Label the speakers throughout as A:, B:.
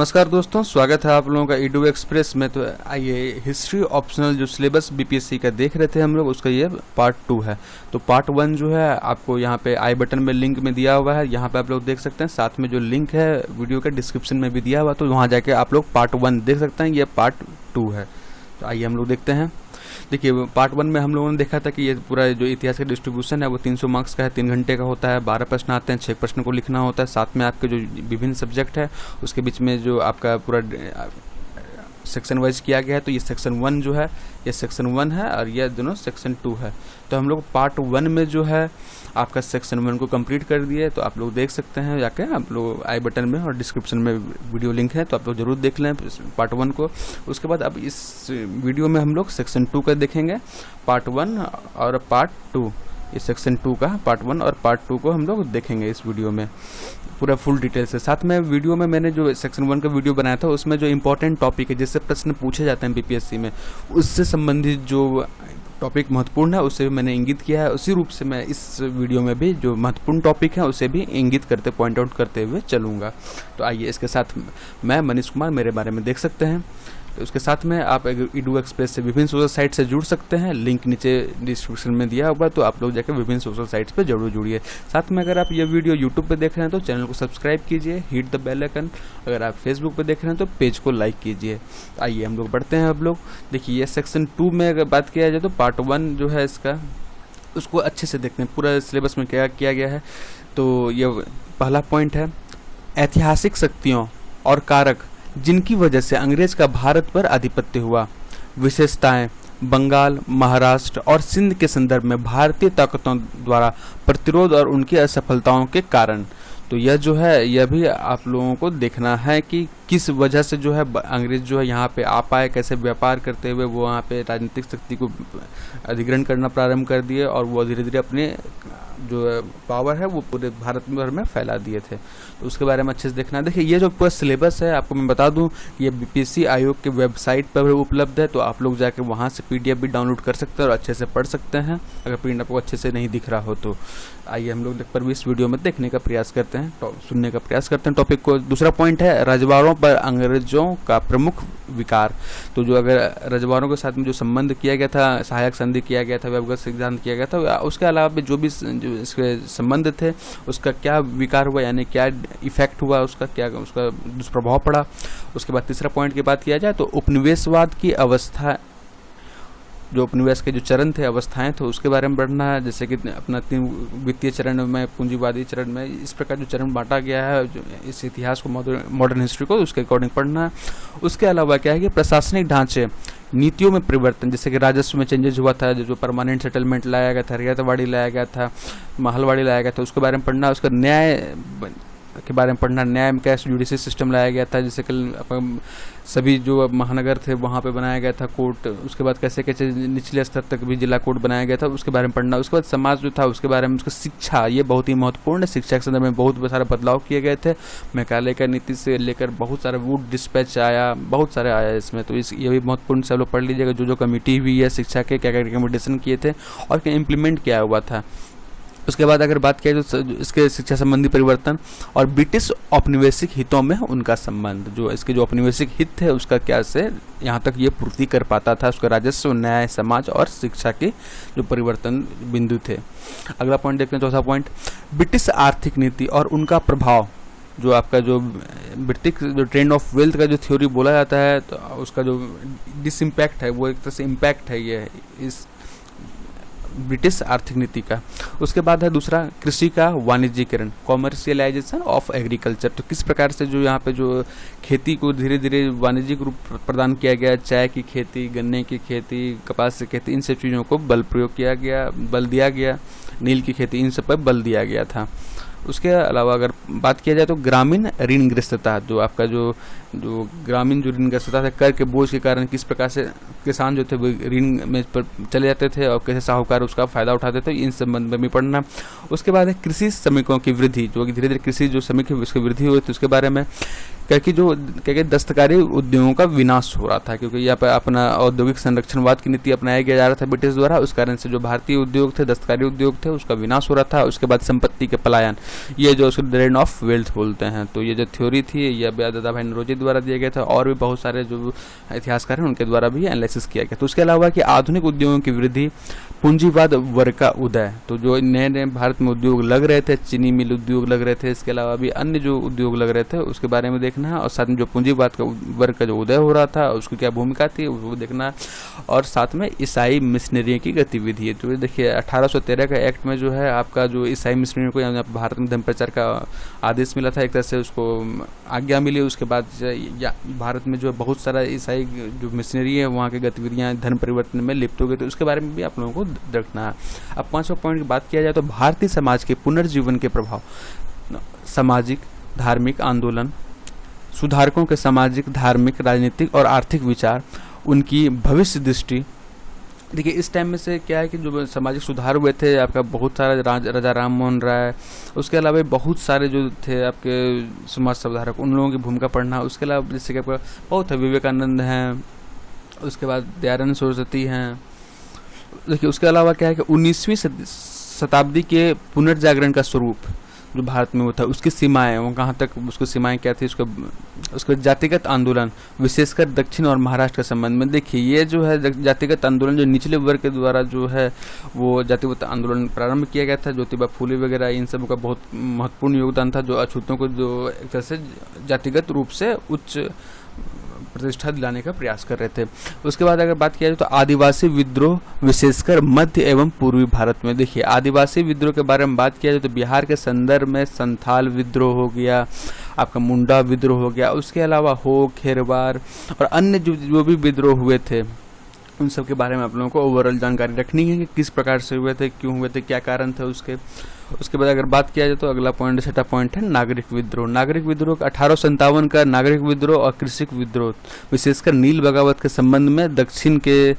A: नमस्कार दोस्तों, स्वागत है आप लोगों का ईडू एक्सप्रेस में। तो आइए, हिस्ट्री ऑप्शनल जो सिलेबस बीपीएससी का देख रहे थे हम लोग, उसका ये पार्ट 2 है। तो पार्ट 1 जो है आपको यहाँ पे आई बटन में लिंक में दिया हुआ है, यहाँ पे आप लोग देख सकते हैं। साथ में जो लिंक है वीडियो के डिस्क्रिप्शन में भी दिया हुआ, तो वहाँ जाके आप लोग पार्ट 1 देख सकते हैं। ये पार्ट 2 है। तो आइए हम लोग देखते हैं। देखिए, पार्ट 1 में हम लोगों ने देखा था कि ये पूरा जो इतिहास का डिस्ट्रीब्यूशन है वो 300 मार्क्स का है, 3 घंटे का होता है, 12 प्रश्न आते हैं, 6 प्रश्न को लिखना होता है। साथ में आपके जो विभिन्न सब्जेक्ट है उसके बीच में जो आपका पूरा सेक्शन वाइज किया गया है। तो ये सेक्शन 1 जो है, ये सेक्शन 1 है और ये दोनों सेक्शन 2 है। तो हम लोग पार्ट 1 में जो है आपका सेक्शन 1 को कंप्लीट कर दिए। तो आप लोग देख सकते हैं जाके, आप लोग आई बटन में और डिस्क्रिप्शन में वीडियो लिंक है, तो आप लोग जरूर देख लें पार्ट 1 को। उसके बाद अब इस वीडियो में हम लोग सेक्शन 2 का देखेंगे, पार्ट 1 और पार्ट 2। इस सेक्शन 2 का पार्ट 1 और पार्ट 2 को हम लोग देखेंगे इस वीडियो में पूरा फुल डिटेल से। साथ में वीडियो में मैंने जो सेक्शन 1 का वीडियो बनाया था उसमें जो इंपॉर्टेंट टॉपिक है, जिससे प्रश्न पूछे जाते हैं बीपीएससी में, उससे संबंधित जो टॉपिक महत्वपूर्ण है उसे भी मैंने इंगित किया है। उसी रूप से मैं इस वीडियो में भी जो महत्वपूर्ण टॉपिक है उसे भी इंगित करते, पॉइंट आउट करते हुए चलूँगा। तो आइए, इसके साथ मैं मनीष कुमार मेरे बारे में देख सकते हैं। तो उसके साथ में आप ईडू एक्सप्रेस से विभिन्न सोशल साइट से जुड़ सकते हैं, लिंक नीचे डिस्क्रिप्शन में दिया होगा। तो आप लोग जाकर विभिन्न सोशल साइट्स पे जरूर जुड़िए। साथ में अगर आप ये वीडियो यूट्यूब पे देख रहे हैं तो चैनल को सब्सक्राइब कीजिए, हिट द बेल आइकन। अगर आप फेसबुक पे देख रहे हैं तो पेज को लाइक कीजिए। आइए हम लोग बढ़ते हैं। अब लोग देखिए, ये सेक्शन 2 में अगर बात किया जाए तो पार्ट 1 जो है इसका, उसको अच्छे से देखते हैं पूरा सिलेबस में क्या किया गया है। तो ये पहला पॉइंट है, ऐतिहासिक शक्तियों और कारक जिनकी वजह से अंग्रेज का भारत पर आधिपत्य हुआ। विशेषताएं, बंगाल, महाराष्ट्र और सिंध के संदर्भ में भारतीय ताकतों द्वारा प्रतिरोध और उनकी असफलताओं के कारण। तो यह जो है, यह भी आप लोगों को देखना है कि किस वजह से जो है अंग्रेज जो है यहाँ पे आ पाए, कैसे व्यापार करते हुए वो वहाँ पे राजनीतिक शक्ति को अधिग्रहण करना प्रारंभ कर दिए और वो धीरे धीरे अपने जो पावर है वो पूरे भारत भर में फैला दिए थे। तो उसके बारे में अच्छे से देखना है। देखिए, ये जो पूरा सिलेबस है आपको मैं बता दूं, ये बीपीएससी आयोग के वेबसाइट पर उपलब्ध है। तो आप लोग जाकर वहाँ से पीडीएफ भी डाउनलोड कर सकते हैं और अच्छे से पढ़ सकते हैं, अगर प्रिंट आपको अच्छे से नहीं दिख रहा हो तो। आइए हम लोग पर भी इस वीडियो में देखने का प्रयास करते हैं, सुनने का प्रयास करते हैं टॉपिक को। दूसरा पॉइंट है, रजवाड़ों पर अंग्रेजों का प्रमुख विकार। तो जो अगर रजवाड़ों के साथ में जो संबंध किया गया था, सहायक संधि किया गया था, व्यवगत सिद्धांत किया गया था, उसके अलावा भी जो भी जो इसके संबंध थे उसका क्या विकार हुआ, यानी क्या इफेक्ट हुआ, उसका क्या उसका दुष्प्रभाव पड़ा। उसके बाद तीसरा पॉइंट की बात किया जाए तो उपनिवेशवाद की अवस्था, जो उपनिवेश के जो चरण थे, अवस्थाएं थे, उसके बारे में पढ़ना है। जैसे कि अपना वित्तीय चरण में, पूंजीवादी चरण में, इस प्रकार जो चरण बांटा गया है इस इतिहास को, मॉडर्न हिस्ट्री को, उसके अकॉर्डिंग पढ़ना है। उसके अलावा क्या है कि प्रशासनिक ढांचे, नीतियों में परिवर्तन, जैसे कि राजस्व में चेंजेस हुआ था, जो परमानेंट सेटलमेंट लाया गया था, रियायतवाड़ी लाया गया था, महलवाड़ी लाया गया था, उसके बारे में पढ़ना। उसका न्याय के बारे में पढ़ना, न्याय में कैसे जुडिशल सिस्टम लाया गया था, जैसे कल सभी जो महानगर थे वहाँ पे बनाया गया था कोर्ट। उसके बाद कैसे कैसे निचले स्तर तक भी जिला कोर्ट बनाया गया था, उसके बारे में पढ़ना। उसके बाद समाज जो था उसके बारे में, उसका शिक्षा, ये बहुत ही महत्वपूर्ण है। शिक्षा के संदर्भ में बहुत सारे बदलाव किए गए थे, मैकाले का नीति से लेकर बहुत सारे वुड डिस्पैच आया, बहुत सारे आया इसमें। तो ये भी महत्वपूर्ण, सब लोग पढ़ लीजिएगा। जो कमेटी हुई है शिक्षा के, क्या क्या रिकमेंडेशन किए थे और क्या इम्प्लीमेंट किया हुआ था। उसके बाद अगर बात किया तो इसके शिक्षा संबंधी परिवर्तन और ब्रिटिश औपनिवेशिक हितों में उनका संबंध, जो इसके जो औपनिवेशिक हित थे उसका क्या से यहाँ तक ये पूर्ति कर पाता था, उसका राजस्व, न्याय, समाज और शिक्षा के जो परिवर्तन बिंदु थे। अगला पॉइंट देखते हैं, चौथा पॉइंट, ब्रिटिश आर्थिक नीति और उनका प्रभाव। जो आपका जो ब्रिटिश जो ट्रेंड ऑफ वेल्थ का जो थ्योरी बोला जाता है, तो उसका जो डिसइम्पैक्ट है वो एक तरह से इम्पैक्ट है ये इस ब्रिटिश आर्थिक नीति का। उसके बाद है दूसरा, कृषि का वाणिज्यीकरण, कॉमर्शियलाइजेशन ऑफ एग्रीकल्चर। तो किस प्रकार से जो यहाँ पे जो खेती को धीरे धीरे वाणिज्यिक रूप प्रदान किया गया, चाय की खेती, गन्ने की खेती, कपास की खेती, इन सब चीज़ों को बल प्रयोग किया गया, बल दिया गया, नील की खेती, इन सब पर बल दिया गया था। उसके अलावा अगर बात किया जाए तो ग्रामीण ऋणग्रस्तता, जो आपका जो ग्रामीण जो ऋणग्रस्तता था, कर के बोझ के कारण किस प्रकार से किसान जो थे वो ऋण में पर चले जाते थे और कैसे साहूकार उसका फायदा उठाते थे, इन संबंध में भी पढ़ना। उसके बाद है कृषि श्रमिकों की वृद्धि, जो कि धीरे धीरे कृषि जो श्रमिक है उसकी वृद्धि हुई थी, उसके बारे में। क्योंकि जो क्या दस्तकारी उद्योगों का विनाश हो रहा था, क्योंकि यहाँ पर अपना औद्योगिक संरक्षणवाद की नीति अपनाया गया जा रहा था ब्रिटिश द्वारा। उस कारण से जो भारतीय उद्योग थे, दस्तकारी उद्योग थे, उसका विनाश हो रहा था। उसके बाद संपत्ति के पलायन, ये जो उसको ड्रेन ऑफ वेल्थ बोलते हैं। तो ये जो थ्योरी थी ये दादा भाई नौरोजी द्वारा दिया गया था, और भी बहुत सारे जो इतिहासकार हैं उनके द्वारा भी एनालिसिस किया गया। तो उसके अलावा कि आधुनिक उद्योगों की वृद्धि, पूंजीवाद वर्ग का उदय, तो जो नए नए भारत में उद्योग लग रहे थे, चीनी मिल उद्योग लग रहे थे, इसके अलावा भी अन्य जो उद्योग लग रहे थे उसके बारे में देखना है, और साथ में जो पूंजीवाद का वर्ग का जो उदय हो रहा था उसकी क्या भूमिका थी वो देखना है, और साथ में ईसाई मिशनरी की गतिविधि है। तो देखिए 1813 का एक्ट में जो है आपका जो ईसाई मिशनरी को यहाँ भारत में धर्म प्रचार का आदेश मिला था, एक तरह से उसको आज्ञा मिली। उसके बाद भारत में जो बहुत सारा ईसाई जो मिशनरी है वहाँ की गतिविधियाँ धर्म परिवर्तन में लिप्त हो गई। तो उसके बारे में भी आप लोगों को देखना है। अब 5वां पॉइंट की बात किया जाए तो भारतीय समाज के पुनर्जीवन के प्रभाव, सामाजिक धार्मिक आंदोलन, सुधारकों के सामाजिक धार्मिक राजनीतिक और आर्थिक विचार, उनकी भविष्य दृष्टि। देखिए इस टाइम में से क्या है कि जो सामाजिक सुधार हुए थे आपका बहुत सारा राजा राम मोहन राय, उसके अलावा बहुत सारे जो थे आपके समाज सुधारक, उन लोगों की भूमिका पढ़ना। उसके अलावा जैसे कि आपका बहुत है, विवेकानंद हैं, उसके बाद दयानंद सरस्वती हैं। देखिए उसके अलावा क्या है कि 19वीं शताब्दी के पुनर्जागरण का स्वरूप जो भारत में होता है, उसकी सीमाएं, वो कहाँ तक, उसकी सीमाएं क्या थी, उसके जातिगत आंदोलन, विशेषकर दक्षिण और महाराष्ट्र के संबंध में। देखिए ये जो है जातिगत आंदोलन जो निचले वर्ग के द्वारा जो है वो जातिगत आंदोलन प्रारंभ किया गया था। ज्योतिबा फूले वगैरह इन सब का बहुत महत्वपूर्ण योगदान था, जो अछूतों को जो एक तरह से जातिगत रूप से उच्च प्रतिष्ठा दिलाने का प्रयास कर रहे थे। उसके बाद अगर बात किया जाए तो आदिवासी विद्रोह, विशेषकर मध्य एवं पूर्वी भारत में। देखिए आदिवासी विद्रोह के बारे में बात किया जाए तो बिहार के संदर्भ में संथाल विद्रोह हो गया, आपका मुंडा विद्रोह हो गया, उसके अलावा हो, खेरवार और अन्य जो भी विद्रोह हुए थे उन सब के बारे में आप लोगों को ओवरऑल जानकारी रखनी है कि किस प्रकार से हुए थे, क्यों हुए थे, क्या कारण थे उसके। उसके बाद अगर बात किया जाए तो अगला पॉइंट, 6वां पॉइंट है नागरिक विद्रोह। नागरिक विद्रोह 1857 का नागरिक विद्रोह और कृषि विद्रोह, विशेषकर नील बगावत के संबंध में दक्षिण के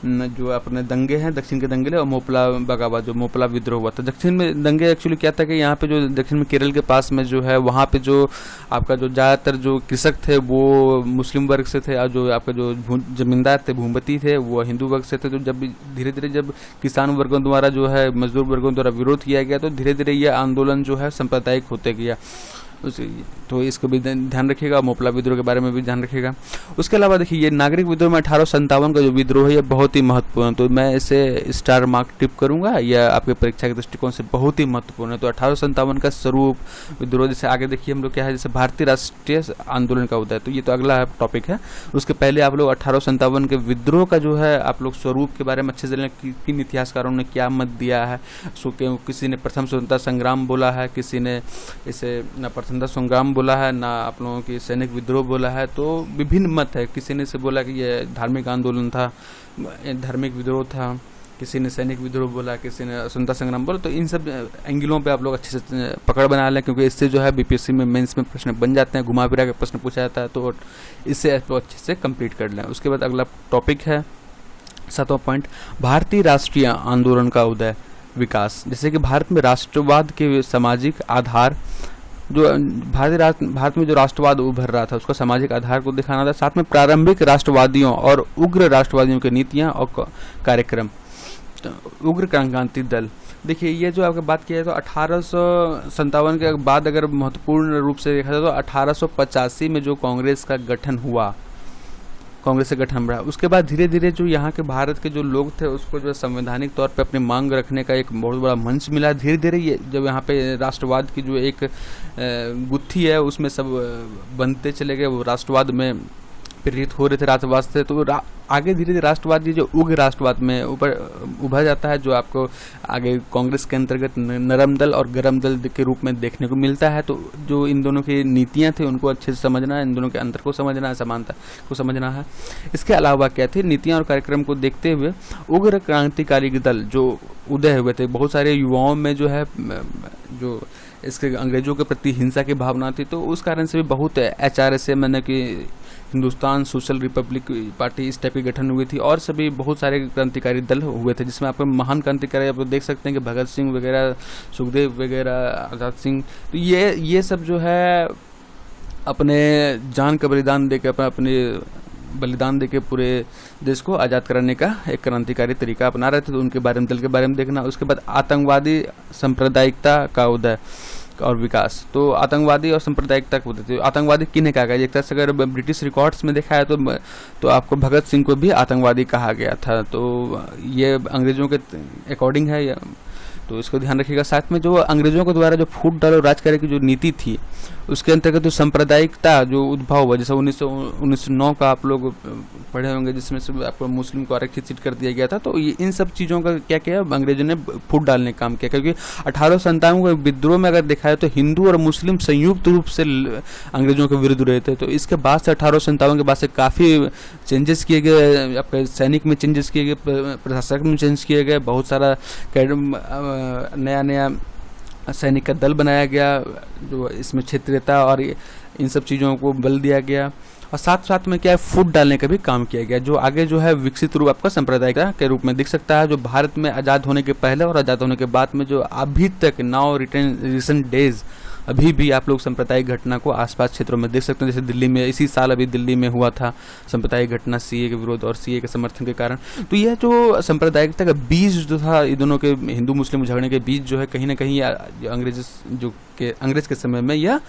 A: जो अपने दंगे हैं, दक्षिण के दंगे और मोपला बगावत, जो मोपला विद्रोह हुआ था। दक्षिण में दंगे एक्चुअली क्या था कि यहाँ पे जो दक्षिण में केरल के पास में जो है वहाँ पे जो आपका जो ज़्यादातर जो कृषक थे वो मुस्लिम वर्ग से थे, और जो आपका जो जमींदार थे, भूमपति थे, वो हिंदू वर्ग से थे। तो जब धीरे धीरे जब किसान वर्गों द्वारा जो है, मजदूर वर्गों द्वारा विरोध किया गया तो धीरे धीरे यह आंदोलन जो है सांप्रदायिक होते गया। तो इसको भी ध्यान रखिएगा, मोपला विद्रोह के बारे में भी ध्यान रखिएगा। उसके अलावा देखिए ये नागरिक विद्रोह में 1857 का जो विद्रोह है ये बहुत ही महत्वपूर्ण, तो मैं इसे स्टार मार्क टिप करूंगा, यह आपके परीक्षा के दृष्टिकोण से बहुत ही महत्वपूर्ण है। तो 1857 का स्वरूप विद्रोह, जैसे आगे देखिए हम लोग क्या है, जैसे भारतीय राष्ट्रीय आंदोलन का उदय, तो ये तो अगला टॉपिक है। उसके पहले आप लोग 1857 के विद्रोह का जो है आप लोग स्वरूप के बारे में अच्छे से जानें, किन इतिहासकारों ने क्या मत दिया है। किसी ने प्रथम स्वतंत्रता संग्राम बोला है, किसी ने इसे न प्रथम संग्राम बोला है, ना आप लोगों की सैनिक विद्रोह बोला है। तो विभिन्न मत है, किसी ने से बोला कि ये धार्मिक आंदोलन था, धार्मिक विद्रोह था, किसी ने सैनिक विद्रोह बोला, किसी ने स्वतंत्रता संग्राम बोला। तो इन सब एंगलों पे आप लोग अच्छे से पकड़ बना लें, क्योंकि इससे जो है बीपीएससी में मेंस में प्रश्न बन जाते हैं, घुमा फिरा के प्रश्न पूछा जाता है, तो इससे आप लोग अच्छे से कंप्लीट कर लें। उसके बाद अगला टॉपिक है 7वां पॉइंट, भारतीय राष्ट्रीय आंदोलन का उदय, विकास। जैसे कि भारत में राष्ट्रवाद के सामाजिक आधार, जो भारत में जो राष्ट्रवाद उभर रहा था उसका सामाजिक आधार को दिखाना था, साथ में प्रारंभिक राष्ट्रवादियों और उग्र राष्ट्रवादियों की नीतियां और कार्यक्रम। उग्र क्रांति दल, देखिए ये जो आपका बात किया है तो 1857 के बाद अगर महत्वपूर्ण रूप से देखा जाए तो 1885 में जो कांग्रेस का गठन हुआ, कांग्रेस से गठन बढ़ा, उसके बाद धीरे धीरे जो यहाँ के भारत के जो लोग थे उसको जो संवैधानिक तौर पे अपनी मांग रखने का एक बहुत बड़ा मंच मिला। धीरे धीरे ये जब यहाँ पे राष्ट्रवाद की जो एक गुत्थी है उसमें सब बनते चले गए, वो राष्ट्रवाद में प्रेरित हो रहे थे, राष्ट्रवाद से। तो आगे धीरे धीरे राष्ट्रवाद, ये जो उग्र राष्ट्रवाद में उभर जाता है, जो आपको आगे कांग्रेस के अंतर्गत नरम दल और गरम दल के रूप में देखने को मिलता है। तो जो इन दोनों की नीतियां थी उनको अच्छे से समझना है, इन दोनों के अंतर को समझना है, समानता को समझना है। इसके अलावा क्या थे, नीतियां और कार्यक्रम को देखते हुए उग्र क्रांतिकारी दल जो उदय हुए थे, बहुत सारे युवाओं में जो है जो इसके अंग्रेजों के प्रति हिंसा की भावना थी, तो उस कारण से भी बहुत HRSA मैंने कि हिंदुस्तान सोशल रिपब्लिक पार्टी इस टाइप की गठन हुई थी, और सभी बहुत सारे क्रांतिकारी दल हुए थे, जिसमें आपको महान क्रांतिकारी आप देख सकते हैं कि भगत सिंह वगैरह, सुखदेव वगैरह, आज़ाद सिंह। तो ये सब जो है अपने जान का बलिदान देकर अपने बलिदान देके पूरे देश को आज़ाद कराने का एक क्रांतिकारी तरीका अपना रहे थे। तो उनके बारे में, दल के बारे में देखना। उसके बाद आतंकवादी सांप्रदायिकता का उदय और विकास। तो आतंकवादी और सांप्रदायिकता को देते, आतंकवादी किन्हें कहा गया? एक तरह से अगर ब्रिटिश रिकॉर्ड्स में देखा है तो आपको भगत सिंह को भी आतंकवादी कहा गया था। तो ये अंग्रेजों के अकॉर्डिंग है, तो इसको ध्यान रखिएगा। साथ में जो अंग्रेजों के द्वारा जो फूट डालो राज करे की जो नीति थी, उसके अंतर्गत जो सांप्रदायिकता जो उद्भव हुआ, जैसे 1909 का आप लोग पढ़े होंगे, जिसमें से आपको मुस्लिम को आरक्षित सीट कर दिया गया था। तो ये इन सब चीज़ों का क्या किया अंग्रेजों ने फूट डालने का काम किया, क्योंकि 1897 के विद्रोह में अगर देखा है तो हिंदू और मुस्लिम संयुक्त रूप से अंग्रेजों के विरुद्ध रहे थे। तो इसके बाद से 1897 के बाद से काफ़ी चेंजेस किए गए, आपके सैनिक में चेंजेस किए गए, प्रशासक में चेंज किए गए, बहुत सारा नया नया सैनिक का दल बनाया गया, जो इसमें क्षेत्रीयता और इन सब चीज़ों को बल दिया गया। और साथ साथ में क्या है, फूट डालने का भी काम किया गया, जो आगे जो है विकसित रूप आपका सांप्रदायिकता के रूप में दिख सकता है, जो भारत में आज़ाद होने के पहले और आज़ाद होने के बाद में जो अभी तक नाउ रिसेंट डेज अभी भी आप लोग सांप्रदायिक घटना को आसपास क्षेत्रों में देख सकते हैं। जैसे दिल्ली में इसी साल अभी दिल्ली में हुआ था सांप्रदायिक घटना, सीए के विरोध और सीए के समर्थन के कारण। तो यह जो सांप्रदायिकता का बीज जो था, इन दोनों के हिंदू मुस्लिम झगड़े के बीज जो है, कहीं ना कहीं अंग्रेज के समय में यह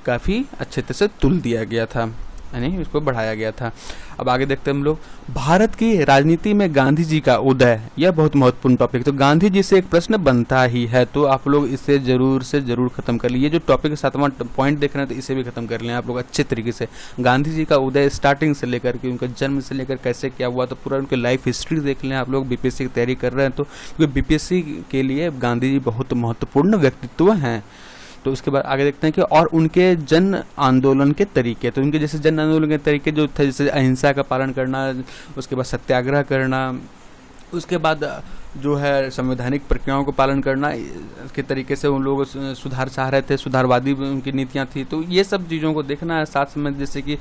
A: काफ़ी अच्छे तरह से तुल दिया गया था, यानी इसको बढ़ाया गया था। अब आगे देखते हैं हम लोग, भारत की राजनीति में गांधी जी का उदय, यह बहुत महत्वपूर्ण टॉपिक। तो गांधी जी से एक प्रश्न बनता ही है, तो आप लोग इसे जरूर से जरूर खत्म कर लीजिए। जो टॉपिक 7वां पॉइंट देख रहे हैं तो इसे भी खत्म कर लें आप लोग अच्छे तरीके से। गांधी जी का उदय स्टार्टिंग से लेकर के, उनका जन्म से लेकर कैसे क्या हुआ, तो पूरा उनकी लाइफ हिस्ट्री देख लें आप लोग। बीपीएससी की तैयारी कर रहे हैं तो, क्योंकि बीपीएससी के लिए गांधी जी बहुत महत्वपूर्ण व्यक्तित्व हैं। तो उसके बाद आगे देखते हैं कि और उनके जन आंदोलन के तरीके, तो उनके जैसे जन आंदोलन के तरीके जो थे, जैसे अहिंसा का पालन करना, उसके बाद सत्याग्रह करना, उसके बाद जो है संवैधानिक प्रक्रियाओं को पालन करना के तरीके से उन लोग सुधार चाह रहे थे, सुधारवादी उनकी नीतियाँ थी। तो ये सब चीज़ों को देखना है। साथ में जैसे कि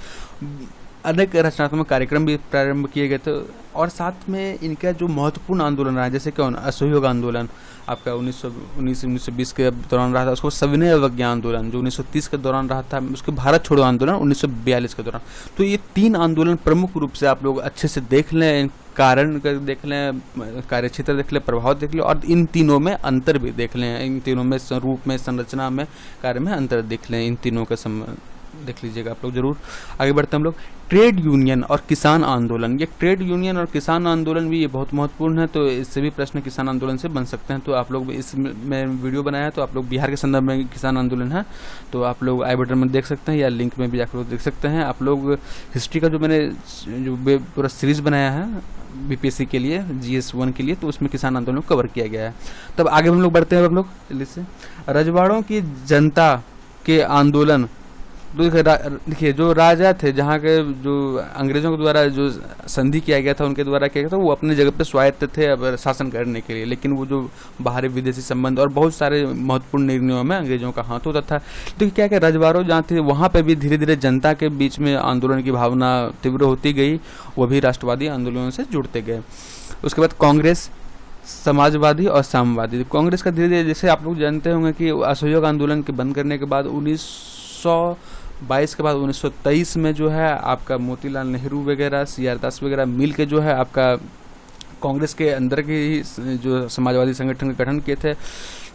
A: अनेक रचनात्मक कार्यक्रम भी प्रारंभ किए गए थे, और साथ में इनका जो महत्वपूर्ण आंदोलन रहा, जैसे कौन, असहयोग आंदोलन आपका 1920 के दौरान रहा था, उसको सविनय अवज्ञा आंदोलन जो 1930 के दौरान रहा था, उसके भारत छोड़ो आंदोलन 1942 के दौरान। तो ये 3 आंदोलन प्रमुख रूप से आप लोग अच्छे से देख लें, कारण देख लें, कार्यक्षेत्र देख लें, प्रभाव देख लें, और इन तीनों में अंतर भी देख लें, इन तीनों में रूप में, संरचना में, कार्य में अंतर देख लें, इन तीनों का देख लीजिएगा आप लोग जरूर। आगे बढ़ते हैं हम लोग, ट्रेड यूनियन और किसान आंदोलन। ये ट्रेड यूनियन और किसान आंदोलन भी ये बहुत महत्वपूर्ण है, तो इससे भी प्रश्न किसान आंदोलन से बन सकते हैं। तो आप लोग इसमें वीडियो बनाया, तो आप लोग बिहार के संदर्भ में किसान आंदोलन है, तो आप लोग आई बटन में देख सकते हैं या लिंक में भी जाकर देख सकते हैं। आप लोग हिस्ट्री का जो मैंने जो पूरा सीरीज बनाया है बीपीएससी के लिए, GS1 के लिए, तो उसमें किसान आंदोलन को कवर किया गया है। तब आगे हम लोग बढ़ते हैं हम लोग जल्दी से, रजवाड़ों की जनता के आंदोलन। देखिए जो राजा थे, जहाँ के जो अंग्रेजों के द्वारा जो संधि किया गया था, उनके द्वारा किया गया था, वो अपने जगह पे स्वायत्त थे अब शासन करने के लिए, लेकिन वो जो बाहरी विदेशी संबंध और बहुत सारे महत्वपूर्ण निर्णयों में अंग्रेजों का हाथ होता था। तो क्या क्या रजवाड़ों जहाँ थे, वहाँ पे भी धीरे धीरे जनता के बीच में आंदोलन की भावना तीव्र होती गई, वो भी राष्ट्रवादी आंदोलनों से जुड़ते गए। उसके बाद कांग्रेस, समाजवादी और साम्यवादी। कांग्रेस का धीरे धीरे, जैसे आप लोग जानते होंगे कि असहयोग आंदोलन के बंद करने के बाद 1922 के बाद 1923 में जो है आपका मोतीलाल नेहरू वगैरह, CR दास वगैरह मिल के जो है आपका कांग्रेस के अंदर के ही जो समाजवादी संगठन का गठन किए थे।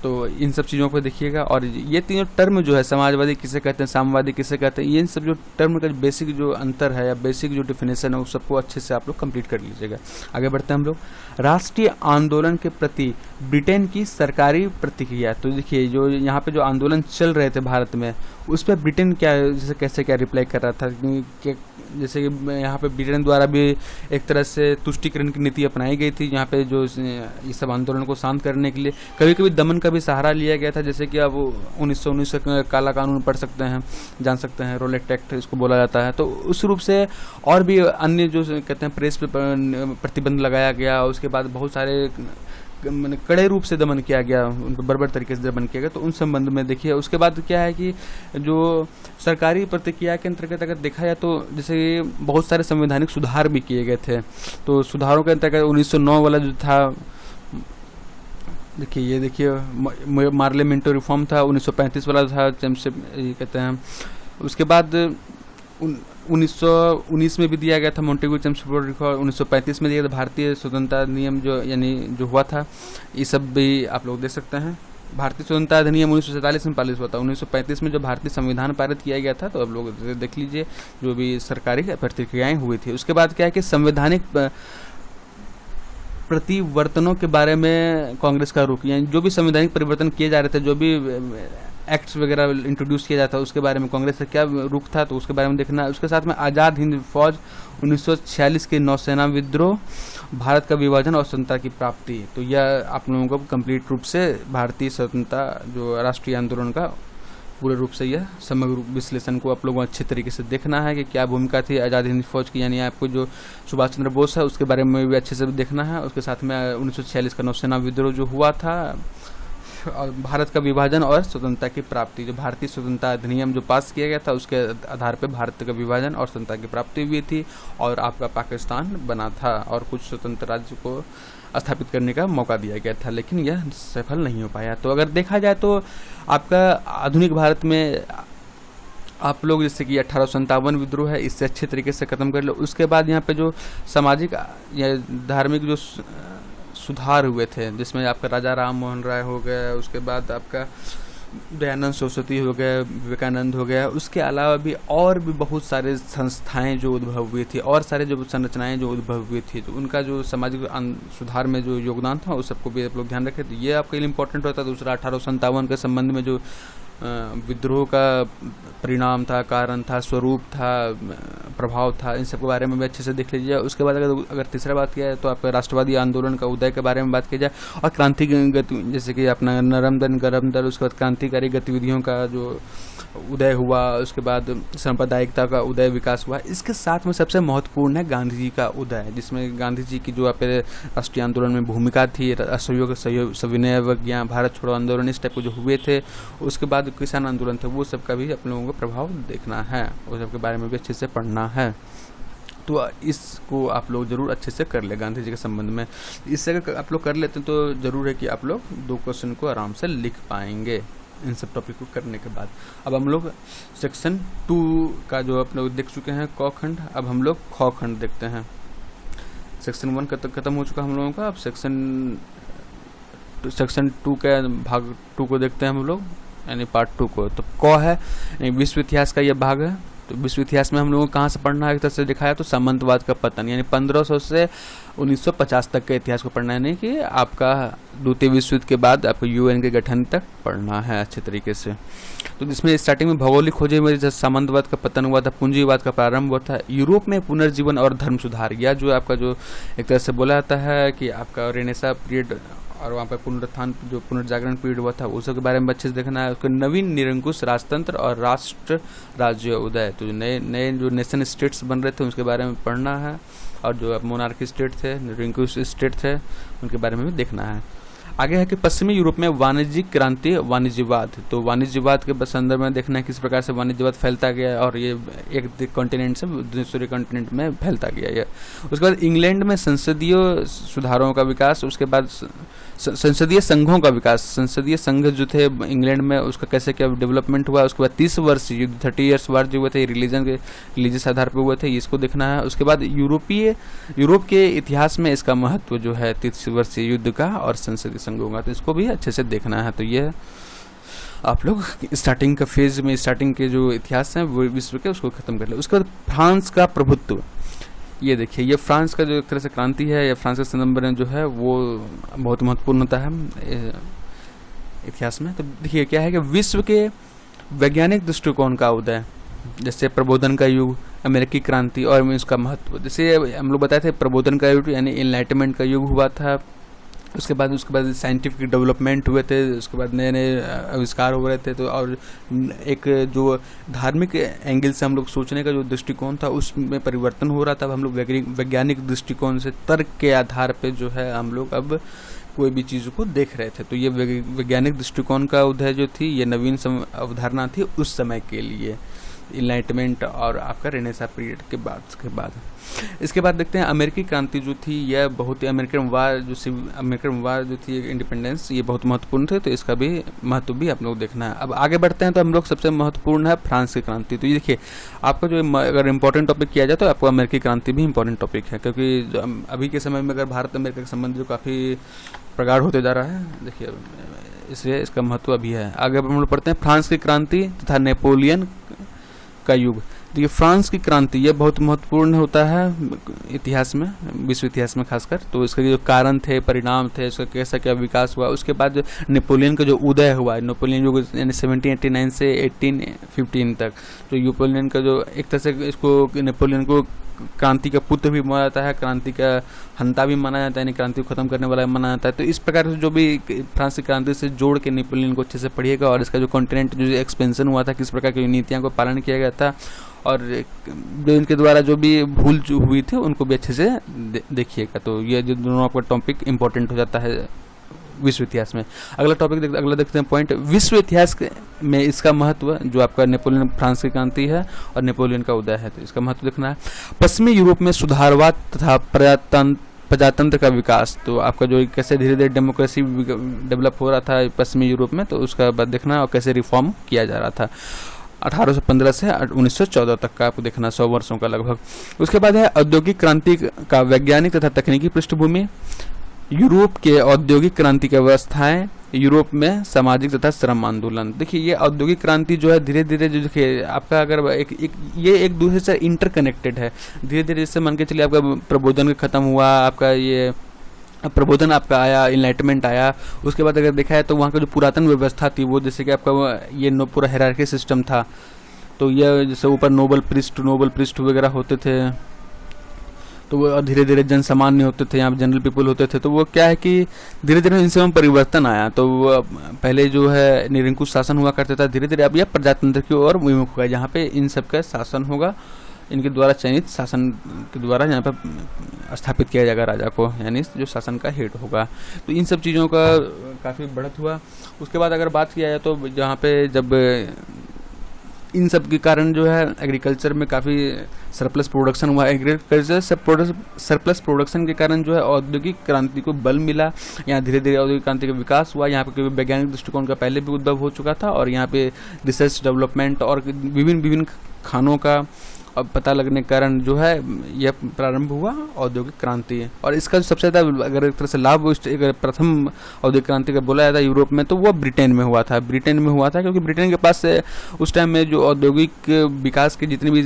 A: तो इन सब चीज़ों को देखिएगा, और ये तीनों टर्म जो है, समाजवादी किसे कहते हैं, साम्यवादी किसे कहते हैं, ये इन सब जो टर्म का बेसिक जो अंतर है या बेसिक जो डिफिनेशन है, उस सबको अच्छे से आप लोग कंप्लीट कर लीजिएगा। आगे बढ़ते हैं हम लोग, राष्ट्रीय आंदोलन के प्रति ब्रिटेन की सरकारी प्रतिक्रिया। तो देखिए जो यहाँ पे जो आंदोलन चल रहे थे भारत में, उस पर ब्रिटेन क्या, जैसे कैसे क्या रिप्लाई कर रहा था, कि जैसे कि यहाँ पे ब्रिटेन द्वारा भी एक तरह से तुष्टिकरण की नीति अपनाई गई थी, यहाँ पे जो ये सब आंदोलन को शांत करने के लिए कभी कभी दमन का भी सहारा लिया गया था। जैसे कि अब 1919 का काला कानून पढ़ सकते हैं, जान सकते हैं, रोलेट एक्ट इसको बोला जाता है। तो उस रूप से और भी अन्य जो कहते हैं प्रेस पे प्रतिबंध लगाया गया, उसके बाद बहुत सारे मैंने कड़े रूप से दमन किया गया, उनको बर्बर तरीके से दमन किया गया। तो उन संबंध में देखिए, उसके बाद क्या है कि जो सरकारी प्रतिक्रिया के अंतर्गत अगर देखा जाए तो जैसे बहुत सारे संवैधानिक सुधार भी किए गए थे। तो सुधारों के अंतर्गत 1909 वाला जो था, देखिए ये मार्लियामेंटो रिफॉर्म था, 1935 वाला था, ये कहते हैं उसके बाद 1919 में भी दिया गया था मॉन्टेग्यू चेम्सफोर्ड रिकॉर्ड, 1935 में दिया था भारतीय स्वतंत्रता अधिनियम जो यानी जो हुआ था, ये सब भी आप लोग देख सकते हैं। भारतीय स्वतंत्रता अधिनियम 1947 में पारित हुआ था। 1935 में जो भारतीय संविधान पारित किया गया था, तो अब लोग देख लीजिए जो भी सरकारी प्रतिक्रियाएं हुई थी। उसके बाद क्या है कि संवैधानिक प्रतिवर्तनों के बारे में कांग्रेस का रुख, यानी जो भी संवैधानिक परिवर्तन किए जा रहे थे, जो भी एक्ट्स वगैरह इंट्रोड्यूस किया जाता है, उसके बारे में कांग्रेस का क्या रुख था, तो उसके बारे में देखना है। उसके साथ में आज़ाद हिंद फौज, 1946 के नौसेना विद्रोह, भारत का विभाजन और स्वतंत्रता की प्राप्ति, तो यह आप लोगों को कंप्लीट रूप से भारतीय स्वतंत्रता जो राष्ट्रीय आंदोलन का पूरे रूप से यह समग्र विश्लेषण को आप लोगों को अच्छे तरीके से देखना है कि क्या भूमिका थी आज़ाद हिंद फौज की, यानी आपको जो सुभाष चंद्र बोस है उसके बारे में भी अच्छे से देखना है। उसके साथ में 1946 का नौसेना विद्रोह जो हुआ था, और भारत का विभाजन और स्वतंत्रता की प्राप्ति, जो भारतीय स्वतंत्रता अधिनियम जो पास किया गया था उसके आधार पर भारत का विभाजन और स्वतंत्रता की प्राप्ति हुई थी, और आपका पाकिस्तान बना था और कुछ स्वतंत्र राज्य को स्थापित करने का मौका दिया गया था, लेकिन यह सफल नहीं हो पाया। तो अगर देखा जाए तो आपका आधुनिक भारत में आप लोग जैसे कि 1857 विद्रोह है, इससे अच्छे तरीके से खत्म कर लो। उसके बाद यहाँ पे जो सामाजिक या धार्मिक जो सुधार हुए थे, जिसमें आपका राजा राम मोहन राय हो गया, उसके बाद आपका दयानंद सरस्वती हो गया, विवेकानंद हो गया, उसके अलावा भी और भी बहुत सारे संस्थाएं जो उद्भव हुई थी और सारे जो संरचनाएं जो उद्भव हुई थी, तो उनका जो सामाजिक सुधार में जो योगदान था उस सबको भी आप लोग ध्यान रखें। तो ये आपके लिए इम्पोर्टेंट होता है। दूसरा 1857 के संबंध में जो विद्रोह का परिणाम था, कारण था, स्वरूप था, प्रभाव था, इन सब के बारे में भी अच्छे से देख लीजिए। उसके बाद अगर तीसरा बात किया जाए तो आप राष्ट्रवादी आंदोलन का उदय के बारे में बात की जाए, और क्रांति गति जैसे कि अपना नरम दल गरम दल, उसके बाद क्रांतिकारी गतिविधियों का जो उदय हुआ, उसके बाद सांप्रदायिकता का उदय विकास हुआ। इसके साथ में सबसे महत्वपूर्ण है गांधी जी का उदय, जिसमें गांधी जी की जो आप राष्ट्रीय आंदोलन में भूमिका थी, असहयोग सविनय अवज्ञा, भारत छोड़ो आंदोलन, इस टाइप के जो हुए थे। उसके बाद किसान आंदोलन था, वो सब का भी आप लोगों को प्रभाव देखना है, उस सब के बारे में भी अच्छे से पढ़ना है। तो इसको आप लोग जरूर अच्छे से कर ले गांधी जी के संबंध में। इससे अगर आप लोग कर लेते हैं तो जरूर है कि आप लोग 2 क्वेश्चन को आराम से लिख पाएंगे इन सब टॉपिक को करने के बाद। अब हम लोग सेक्शन 2 का जो आप लोग देख चुके हैं क खंड, अब हम लोग ख खंड देखते हैं। सेक्शन 1 खत्म हो चुका हम लोगों का। अब सेक्शन 2 के भाग 2 को देखते हैं हम लोग, यानी पार्ट 2 को। तो क है विश्व इतिहास का यह भाग है। तो विश्व इतिहास में हम लोगों को कहाँ से पढ़ना है, एक तरह से दिखाया तो सामंतवाद का पतन, यानी 1500 से 1950 तक के इतिहास को पढ़ना है, नहीं कि आपका द्वितीय विश्व युद्ध के बाद आपको यूएन के गठन तक पढ़ना है अच्छे तरीके से। तो जिसमें स्टार्टिंग में भौगोलिक खोजे में जैसे सामंतवाद का पतन हुआ था, पूंजीवाद का प्रारंभ हुआ था, यूरोप में पुनर्जीवन और धर्म सुधार, या जो आपका जो एक तरह से बोला जाता है कि आपका रेनेसा पीरियड और वहाँ पर पुनरुत्थान जो पुनर्जागरण पीरियड हुआ था, उस के बारे में अच्छे से देखना है। उसके नवीन निरंकुश राजतंत्र और राष्ट्र राज्य उदय, तो जो नए जो नेशन स्टेट्स बन रहे थे उसके बारे में पढ़ना है, और जो मोनार्की स्टेट थे, निरंकुश स्टेट थे, उनके बारे में भी देखना है। आगे है कि पश्चिमी यूरोप में वाणिज्यिक क्रांति, वाणिज्यवाद। तो वाणिज्यवाद के संदर्भ में देखना है किस प्रकार से वाणिज्यवाद फैलता गया और ये एक कॉन्टिनेंट से दूसरे कॉन्टिनेंट में फैलता गया ये। उसके बाद इंग्लैंड में संसदीय सुधारों का विकास, उसके बाद संसदीय संघों का विकास, संसदीय संघ जो थे इंग्लैंड में उसका कैसे क्या डेवलपमेंट हुआ। उसके बाद 30 वर्ष युद्ध, 30 ईयर्स वार जो हुए थे रिलीजियस आधार पर हुए थे, इसको देखना है। उसके बाद यूरोप के इतिहास में इसका महत्व जो है 30 वर्षीय युद्ध का और संसदीय संघों का, तो इसको भी अच्छे से देखना है। तो ये आप लोग स्टार्टिंग का फेज में, स्टार्टिंग के जो इतिहास हैं वो विश्व के, उसको खत्म कर ले। उसके बाद फ्रांस का प्रभुत्व, ये देखिए ये फ्रांस का जो एक तरह से क्रांति है, या फ्रांस का संदर्भ जो है वो बहुत महत्वपूर्ण होता है इतिहास में। तो देखिए क्या है कि विश्व के वैज्ञानिक दृष्टिकोण का उदय, जैसे प्रबोधन का युग, अमेरिकी क्रांति और इसका महत्व, जैसे हम लोग बताए थे प्रबोधन का युग यानी एनलाइटमेंट का युग हुआ था। उसके बाद साइंटिफिक डेवलपमेंट हुए थे, उसके बाद नए नए आविष्कार हो रहे थे। तो और एक जो धार्मिक एंगल से हम लोग सोचने का जो दृष्टिकोण था उसमें परिवर्तन हो रहा था। अब हम लोग वैज्ञानिक दृष्टिकोण से, तर्क के आधार पे जो है हम लोग अब कोई भी चीज़ को देख रहे थे। तो ये वैज्ञानिक दृष्टिकोण का उदय जो थी, ये नवीन अवधारणा थी उस समय के लिए। इनलाइटमेंट और आपका रेनेसा पीरियड के बाद इसके बाद देखते हैं अमेरिकी क्रांति जो थी यह बहुत ही अमेरिकन वार जो थी इंडिपेंडेंस, ये बहुत महत्वपूर्ण थे, तो इसका भी महत्व भी आप लोग देखना है। अब आगे बढ़ते हैं तो हम लोग सबसे महत्वपूर्ण है फ्रांस की क्रांति। तो ये देखिए आपका जो अगर इंपॉर्टेंट टॉपिक किया जाए तो आपको अमेरिकी क्रांति भी इंपॉर्टेंट टॉपिक है, क्योंकि अभी के समय में अगर भारत अमेरिका के संबंध जो काफ़ी प्रगाढ़ होते जा रहा है, देखिए इसलिए इसका महत्व अभी है। आगे हम लोग पढ़ते हैं फ्रांस की क्रांति तथा नेपोलियन का युग। देखिए फ्रांस की क्रांति ये बहुत महत्वपूर्ण होता है इतिहास में, विश्व इतिहास में खासकर। तो इसके जो कारण थे, परिणाम थे, इसका कैसा क्या विकास हुआ, उसके बाद जो नेपोलियन का जो उदय हुआ, नेपोलियन युग यानी 1789 से 1815 तक, तो नेपोलियन का जो एक तरह से इसको नेपोलियन को क्रांति का पुत्र भी माना जाता है, क्रांति का हंता भी माना जाता है, यानी क्रांति को खत्म करने वाला माना जाता है। तो इस प्रकार से जो भी फ्रांस की क्रांति से जोड़ के नेपोलियन को अच्छे से पढ़िएगा और इसका जो कॉन्टिनेंट जो एक्सपेंशन हुआ था, किस प्रकार की नीतियों को पालन किया गया था और जो इनके द्वारा जो भी भूल हुई थी उनको भी अच्छे से देखिएगा। तो ये जो दोनों आपका टॉपिक इंपॉर्टेंट हो जाता है विश्व इतिहास में। अगला टॉपिक अगला देखते हैं पॉइंट, विश्व इतिहास में इसका महत्व, जो आपका नेपोलियन फ्रांस की क्रांति है और नेपोलियन का उदय है, तो इसका महत्व देखना है। पश्चिमी यूरोप में सुधारवाद तथा प्रजातंत्र का विकास, तो आपका जो कैसे धीरे धीरे डेमोक्रेसी डेवलप हो रहा था पश्चिमी यूरोप में, तो उसका बाद देखना है और कैसे रिफॉर्म किया जा रहा था 1815 से 1914 तक का आपको देखना, 100 वर्षों का लगभग। उसके बाद है औद्योगिक क्रांति का वैज्ञानिक तथा तकनीकी पृष्ठभूमि, यूरोप के औद्योगिक क्रांति की व्यवस्थाएं, यूरोप में सामाजिक तथा श्रम आंदोलन। देखिए ये औद्योगिक क्रांति जो है धीरे धीरे जो देखिए आपका अगर ये एक दूसरे से इंटरकनेक्टेड है, धीरे धीरे इससे मान के चलिए आपका प्रबोधन खत्म हुआ, आपका ये प्रबोधन आपका आया, इनलाइटमेंट आया, उसके बाद अगर देखा है तो वहाँ का जो पुरातन व्यवस्था थी वो जैसे कि आपका ये पूरा हायरार्की सिस्टम था, तो ये जैसे ऊपर नोबल प्रिस्ट वगैरह होते थे, तो वो धीरे धीरे जन सामान्य होते थे, यहाँ जनरल पीपल होते थे, तो वो क्या है कि धीरे धीरे इनसे में परिवर्तन आया। तो पहले जो है निरंकुश शासन हुआ करता था, धीरे धीरे अब यह प्रजातंत्र की ओर विमुख हुआ, जहाँ पे इन सब का शासन होगा, इनके द्वारा चयनित शासन के द्वारा यहाँ पर स्थापित किया जाएगा राजा को, यानी जो शासन का हेड होगा। तो इन सब चीज़ों का काफ़ी बढ़त हुआ। उसके बाद अगर बात किया जाए तो जहाँ पे जब इन सब के कारण जो है एग्रीकल्चर में काफ़ी सरप्लस प्रोडक्शन हुआ, एग्रीकल्चर सरप्लस प्रोडक्शन के कारण जो है औद्योगिक क्रांति को बल मिला, यहाँ धीरे धीरे औद्योगिक क्रांति का विकास हुआ। यहाँ पे वैज्ञानिक दृष्टिकोण का पहले भी उद्भव हो चुका था और यहाँ पे रिसर्च डेवलपमेंट और विभिन्न खानों का अब पता लगने के कारण जो है यह प्रारंभ हुआ औद्योगिक क्रांति। और इसका जो सबसे ज़्यादा अगर एक तरह से लाभ अगर प्रथम औद्योगिक क्रांति का बोला जाता है यूरोप में, तो वो ब्रिटेन में हुआ था। क्योंकि ब्रिटेन के पास उस टाइम में जो औद्योगिक विकास की जितनी भी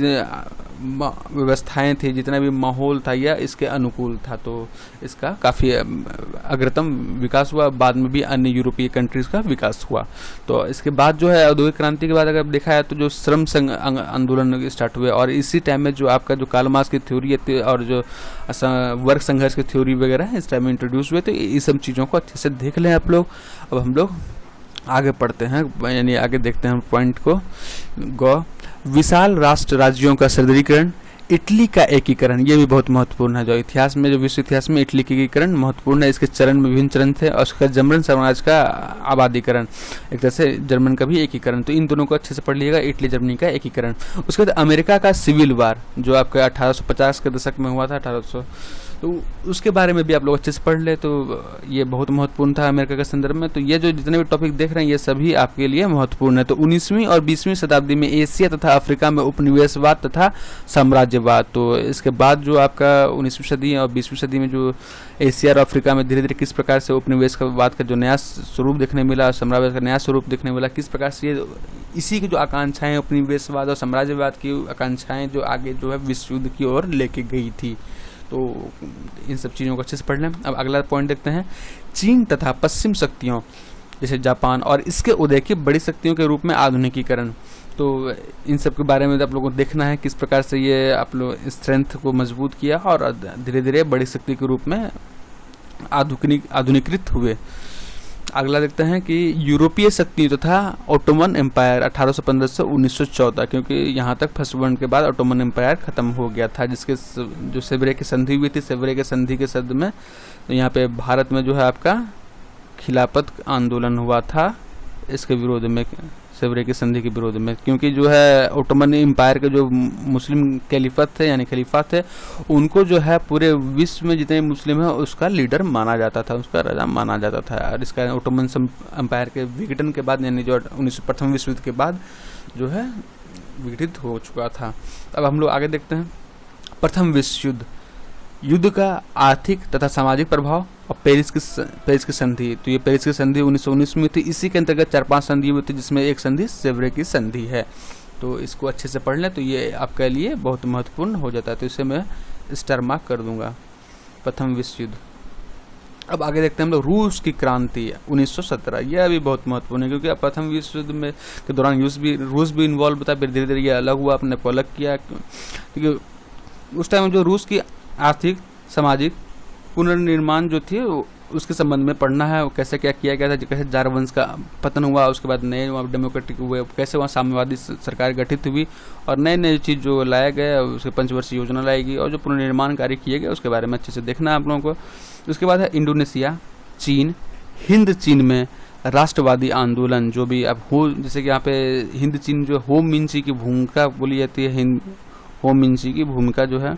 A: व्यवस्थाएं थी, जितना भी माहौल था यह इसके अनुकूल था, तो इसका काफ़ी अग्रतम विकास हुआ। बाद में भी अन्य यूरोपीय कंट्रीज़ का विकास हुआ। तो इसके बाद जो है औद्योगिक क्रांति के बाद अगर देखा है तो जो श्रम संघ आंदोलन स्टार्ट हुए और इसी टाइम में जो आपका जो कार्ल मार्क्स की थ्योरी और जो वर्ग संघर्ष की थ्योरी वगैरह है इस टाइम में इंट्रोड्यूस हुए। तो ये सब चीज़ों को अच्छे से देख लें आप लोग। अब हम लोग आगे पढ़ते हैं, यानी आगे देखते हैं पॉइंट को। विशाल राष्ट्र राज्यों का सुदृढ़ीकरण, इटली का एकीकरण, ये भी बहुत महत्वपूर्ण है। जो इतिहास में जो विश्व इतिहास में इटली का एकीकरण महत्वपूर्ण है। इसके चरण में विभिन्न चरण थे और उसका जर्मन साम्राज्य का आबादीकरण, एक तरह से जर्मन का भी एकीकरण। तो इन दोनों को अच्छे से पढ़ लीजिएगा, इटली जर्मनी का एकीकरण। उसके बाद अमेरिका का सिविल वार जो आपका 1850 के दशक में हुआ था, 1800, तो उसके बारे में भी आप लोग अच्छे से पढ़ ले। तो ये बहुत महत्वपूर्ण था अमेरिका के संदर्भ में। तो ये जो जितने भी टॉपिक देख रहे हैं ये सभी आपके लिए महत्वपूर्ण है। तो 19वीं और 20वीं शताब्दी में एशिया तथा अफ्रीका में उपनिवेशवाद तथा साम्राज्यवाद। तो इसके बाद जो आपका 19वीं सदी और 20वीं सदी में जो एशिया और अफ्रीका में धीरे धीरे किस प्रकार से उपनिवेशवाद का जो नया स्वरूप देखने मिला, साम्राज्यवाद का नया स्वरूप देखने मिला, किस प्रकार से ये इसी की जो आकांक्षाएं उपनिवेशवाद और साम्राज्यवाद की आकांक्षाएं जो आगे जो है विश्व युद्ध की ओर लेके गई थी। तो इन सब चीज़ों को अच्छे से पढ़ लें। अब अगला पॉइंट देखते हैं, चीन तथा पश्चिम शक्तियों जैसे जापान और इसके उदय की बड़ी शक्तियों के रूप में आधुनिकीकरण। तो इन सब के बारे में आप लोगों को देखना है किस प्रकार से ये आप लोग स्ट्रेंथ को मजबूत किया और धीरे धीरे बड़ी शक्ति के रूप में आधुनिकृत हुए। अगला देखते हैं कि यूरोपीय शक्ति तथा ओटोमन एम्पायर 1815 से 1914, क्योंकि यहाँ तक फर्स्ट वर्ल्ड के बाद ओटोमन एम्पायर ख़त्म हो गया था, जिसके जो सेवरे की संधि हुई थी, सेवरे के संधि के सद में तो यहाँ पे भारत में जो है आपका खिलाफत आंदोलन हुआ था इसके विरोध में सेवरे की संधि के विरोध में, क्योंकि जो है ओटोमन एम्पायर के जो मुस्लिम खलीफत थे यानी खलीफा थे, उनको जो है पूरे विश्व में जितने मुस्लिम है उसका लीडर माना जाता था, उसका राजा माना जाता था। और इसका ओटोमन एम्पायर के विघटन के बाद यानी जो 19 प्रथम विश्व युद्ध के बाद जो है विघटित हो चुका था। अब हम लोग आगे देखते हैं प्रथम विश्व युद्ध, युद्ध का आर्थिक तथा सामाजिक प्रभाव और पेरिस की संधि। तो ये पेरिस की संधि 1919 में थी। इसी के अंतर्गत 4-5 संधि हुई थी, जिसमें एक संधि सेवरे की संधि है। तो इसको अच्छे से पढ़ लें तो ये आपके लिए बहुत महत्वपूर्ण हो जाता है। तो इसे मैं स्टार मार्क कर दूंगा, प्रथम विश्व युद्ध। अब आगे देखते हैं हम लोग रूस की क्रांति 1917। यह भी बहुत महत्वपूर्ण है, क्योंकि अब प्रथम विश्व युद्ध में के दौरान रूस भी इन्वॉल्व होता है। फिर धीरे धीरे ये अलग हुआ, अपने को अलग किया, क्योंकि उस टाइम जो रूस की आर्थिक सामाजिक पुनर्निर्माण जो थी उसके संबंध में पढ़ना है। कैसे क्या किया गया था, कैसे जार वंश का पतन हुआ, उसके बाद नए वहाँ डेमोक्रेटिक हुए, कैसे वहाँ साम्यवादी सरकार गठित हुई और नए नए चीज़ जो लाया गया, उसके पंचवर्षीय योजना लाई गई और जो पुनर्निर्माण कार्य किए गए उसके बारे में अच्छे से देखना है आप लोगों को। उसके बाद है इंडोनेशिया, चीन, हिंद चीन में राष्ट्रवादी आंदोलन जो भी अब हो, जैसे कि यहाँ पे हिंद चीन जो हो मिन्ची की भूमिका बोली जाती है, हिंद हो मिन्ची की भूमिका जो है,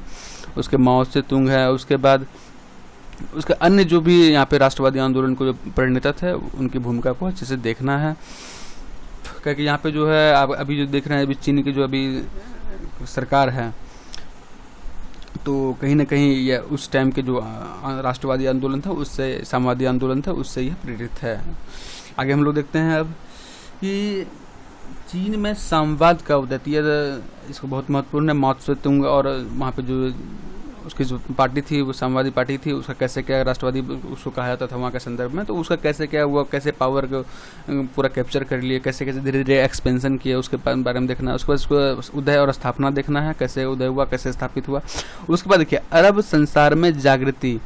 A: उसके माओ से तुंग है। उसके बाद उसके अन्य जो भी यहाँ पे राष्ट्रवादी आंदोलन को जो प्रणेता थे उनकी भूमिका को अच्छे से देखना है, क्योंकि यहाँ पे जो है आप अभी जो देख रहे हैं अभी चीन की जो अभी सरकार है, तो कहीं ना कहीं ये उस टाइम के जो राष्ट्रवादी आंदोलन था उससे, साम्यवादी आंदोलन था उससे यह प्रेरित है। आगे हम लोग देखते हैं अब कि चीन में साम्यवाद का उदय, इसको बहुत महत्वपूर्ण है। माओ से तुंग और वहाँ पे जो उसकी जो पार्टी थी वो साम्यवादी पार्टी थी, उसका कैसे क्या राष्ट्रवादी उसको कहा जाता था वहाँ के संदर्भ में, तो उसका कैसे क्या हुआ, कैसे पावर को पूरा कैप्चर कर लिए, कैसे कैसे धीरे धीरे एक्सपेंशन किया, उसके बारे में देखना है। उसके बाद उसको उदय और स्थापना देखना है, कैसे उदय हुआ, कैसे स्थापित हुआ। उसके बाद देखिए अरब संसार में जागृति,